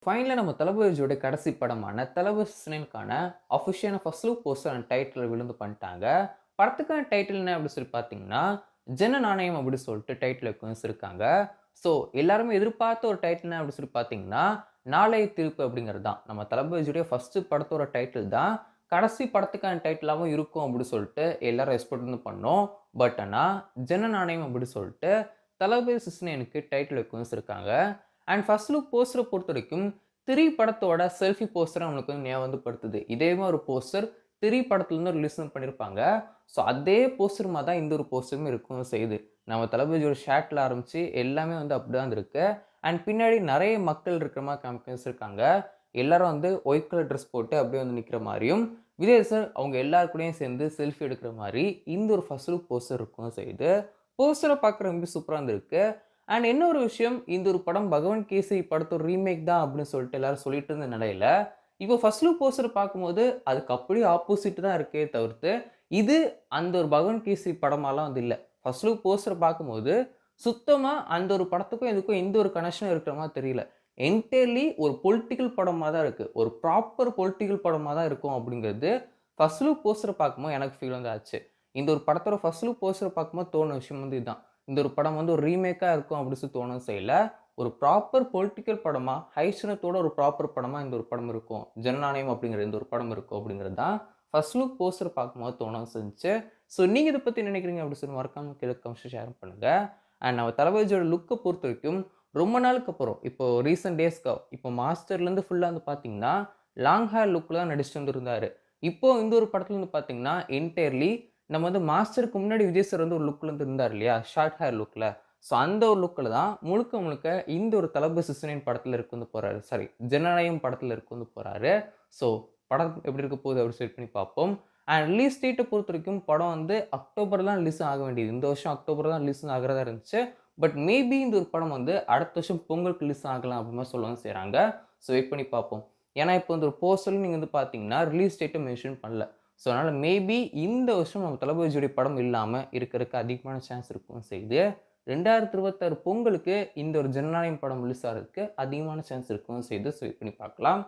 ஃபைனலா நம்ம தளபதியோட கடைசி படமான தளபதி சிக்ஸ்டீன்க்கான அஃபிஷியலான first look poster and title விழுந்து பண்ணிட்டாங்க. படத்துக்கான டைட்டில் என்ன அப்படின்னு சொல்லி பார்த்தீங்கன்னா, ஜனநாயகம் அப்படின்னு சொல்லிட்டு டைட்டில் வச்சிருக்காங்க. ஸோ எல்லாருமே எதிர்பார்த்த ஒரு டைட்டில் என்ன அப்படின்னு சொல்லி பார்த்தீங்கன்னா, நாளைய தீர்ப்பு அப்படிங்கிறது தான். நம்ம தளபதியோட ஃபர்ஸ்ட் படத்தோட டைட்டில் தான் கடைசி படத்துக்கான டைட்டிலாவும் இருக்கும் அப்படின்னு சொல்லிட்டு எல்லாரும் எக்ஸ்பெக்ட் வந்து பண்ணோம். பட் ஆனா ஜனநாயகம் அப்படின்னு சொல்லிட்டு தளபதி 16க்கு டைட்டில் வச்சிருக்காங்க. அண்ட் ஃபர்ஸ்ட் லுக் போஸ்டர பொறுத்தவரைக்கும், "திரி" படத்தோட செல்ஃபி போஸ்டர நம்மளுக்கு வந்து ஞாபகம் வந்து படுத்துது. இதே மாரி ஒரு போஸ்டர் "திரி" படத்துலருந்து ரிலீஸ் பண்ணியிருப்பாங்க. ஸோ அதே போஸ்டர் மாரி தான் இந்த ஒரு போஸ்டருமே இருக்கவும் செய்யுது. நம்ம தளபதியோட ஷர்ட்ல ஆரம்பிச்சு எல்லாமே வந்து அப்படிதான் இருக்கு. அண்ட் பின்னாடி நெறைய மக்கள் இருக்கிற மாரி காமிச்சிருக்காங்க. எல்லாரும் வந்து ஒயிட் கலர் ட்ரெஸ் போட்டு அப்படியே வந்து நிக்கிற மாரியும், விஜய் சார் அவங்க எல்லார் கூடயும் சேர்ந்து செல்ஃபி எடுக்கிற மாரி இந்த ஒரு ஃபர்ஸ்ட் லுக் போஸ்டர் இருக்கவும் செய்யுது. போஸ்டர பார்க்க ரொம்ப சூப்பரா இருந்திருக்கு. அண்ட் இன்னொரு விஷயம், இந்த ஒரு படம் பகவன் கேசரி படத்தோட ரீமேக் தான் அப்படின்னு சொல்லிட்டு எல்லாரும் சொல்லிட்டு இருந்த நிலையில, இப்போ ஃபர்ஸ்ட் லுக் போஸ்டர் பார்க்கும்போது, அதுக்கு அப்படியே ஆப்போசிட் தான் இருக்கே தவிர்த்து, இது அந்த ஒரு பகவன் கேசரி படமாலாம் வந்து இல்ல. ஃபர்ஸ்ட் லுக் போஸ்டர் பார்க்கும்போது, சுத்தமா அந்த ஒரு படத்துக்கும் இதுக்கும் எந்த ஒரு கனெக்ஷனும் இருக்கிற மாரி தெரியல. என்டையர்லி ஒரு பொலிட்டிக்கல் படமா தான் இருக்கு. ஒரு ப்ராப்பர் பொலிட்டிக்கல் படமா தான் இருக்கும் அப்படிங்கிறது, ஃபர்ஸ்ட் லுக் போஸ்டர பார்க்கும்போது எனக்கு ஃபீல் வந்து ஆச்சு. இந்த ஒரு படத்தோட ஃபர்ஸ்ட் லுக் போஸ்டர பார்க்கும்போது தோணுன விஷயம் வந்து இதுதான். இந்த ஒரு படம் வந்து ஒரு ரீமேக்கா இருக்கும் அப்படின்னு சொல்லி தோணவும் செய்யல. ஒரு ப்ராப்பர் பொலிட்டிக்கல் படமா, ஹைசனத்தோட ஒரு ப்ராப்பர் படமா இந்த ஒரு படம் இருக்கும். ஜனநாயகம் அப்படிங்கிற இந்த ஒரு படம் இருக்கும் அப்படிங்கிறது தான் ஃபர்ஸ்ட் லுக் போஸ்டர் பார்க்கும்போது தோணவும் செஞ்சுச்சு. ஸோ நீங்க இத பத்தி என்ன நினைக்கிறீங்க அப்படின்னு சொல்லி மறக்காம கீழ கமெண்ட்ஸ்ல ஷேர் பண்ணுங்க. அண்ட் நம்ம தளபதியோட லுக்க பொறுத்தவரைக்கும் ரொம்ப நாளுக்கு அப்புறம் இப்போ ரீசென்ட் டேஸ்க்கு இப்போ மாஸ்டர்லேருந்து ஃபுல்லா வந்து பார்த்தீங்கன்னா, லாங் ஹேர் லுக்ல தான் நடிச்சுட்டு வந்திருந்தாரு. இப்போ இந்த ஒரு படத்துல வந்து பார்த்தீங்கன்னா, என்டையர்லி நம்ம வந்து மாஸ்டருக்கு முன்னாடி விஜய் சார் வந்து ஒரு லுக்ல வந்து இருந்தார் இல்லையா? Short hair லுக்ல. ஸோ அந்த ஒரு லுக்ல தான் முழுக்க முழுக்க இந்த ஒரு தளபதி 69 படத்துல இருக்க வந்து போறாரு. சாரி ஜனநாயகம் படத்துல இருக்க வந்து போறாரு. ஸோ படம் எப்படி இருக்க போகுது அப்படின்னு செட் பண்ணி பார்ப்போம். அண்ட் ரிலீஸ் டேட்ட பொறுத்தவரைக்கும் படம் வந்து அக்டோபர் தான் ரிலீஸ் ஆக வேண்டியது. இந்த வருஷம் அக்டோபர் தான் ரிலீஸ் ஆகுறதா இருந்துச்சு. பட் மேபி இந்த ஒரு படம் வந்து அடுத்த வருஷம் பொங்கலுக்கு ரிலீஸ் ஆகலாம் அப்படின்னு மாரி சொல்லவும் செய்றாங்க. ஸோ வெயிட் பண்ணி பார்ப்போம். ஏன்னா இப்போ இந்த ஒரு போஸ்டர்ல நீங்க வந்து பார்த்தீங்கன்னா, ரிலீஸ் டேட்ட மென்ஷன் பண்ணல. ஸோ அதனால மேபி இந்த வருஷம் நம்ம தளபதி விஜயோட படம் இல்லாம இருக்கறக்கு அதிகமான சான்ஸ் இருக்கவும் செய்யுது. 2026 பொங்கலுக்கு இந்த ஒரு ஜனநாயகம் படம் ரிலீஸ் ஆகுறதுக்கு அதிகமான சான்ஸ் இருக்கவும் செய்யுது. ஸோ வெயிட் பண்ணி பார்க்கலாம்.